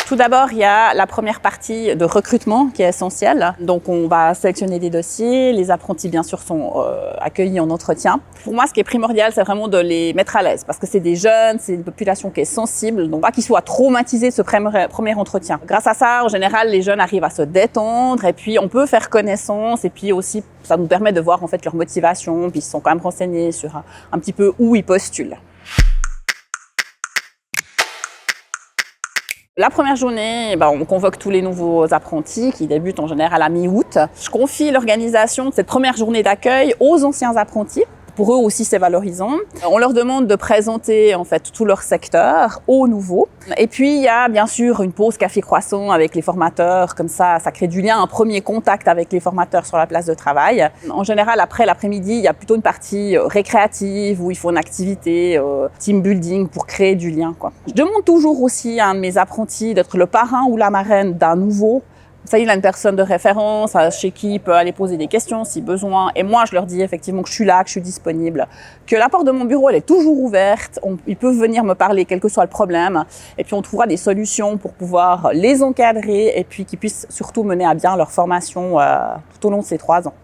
Tout d'abord, il y a la première partie de recrutement qui est essentielle. Donc, on va sélectionner des dossiers. Les apprentis, bien sûr, sont accueillis en entretien. Pour moi, ce qui est primordial, c'est vraiment de les mettre à l'aise parce que c'est des jeunes, c'est une population qui est sensible. Donc, pas qu'ils soient traumatisés de ce premier entretien. Grâce à ça, en général, les jeunes arrivent à se détendre et puis on peut faire connaissance et puis aussi, ça nous permet de voir en fait leur motivation. Puis ils sont quand même renseignés sur un petit peu où ils postulent. La première journée, on convoque tous les nouveaux apprentis qui débutent en général à mi-août. Je confie l'organisation de cette première journée d'accueil aux anciens apprentis. Pour eux aussi, c'est valorisant. On leur demande de présenter en fait tout leur secteur aux nouveaux. Et puis, il y a bien sûr une pause café-croissant avec les formateurs. Comme ça crée du lien, un premier contact avec les formateurs sur la place de travail. En général, après l'après-midi, il y a plutôt une partie récréative où il faut une activité, team building pour créer du lien, quoi. Je demande toujours aussi à un de mes apprentis d'être le parrain ou la marraine d'un nouveau. Ça, il a une personne de référence chez qui il peut aller poser des questions si besoin. Et moi, je leur dis effectivement que je suis là, que je suis disponible, que la porte de mon bureau, elle est toujours ouverte. Ils peuvent venir me parler, quel que soit le problème. Et puis, on trouvera des solutions pour pouvoir les encadrer et puis qu'ils puissent surtout mener à bien leur formation tout au long de ces 3 ans.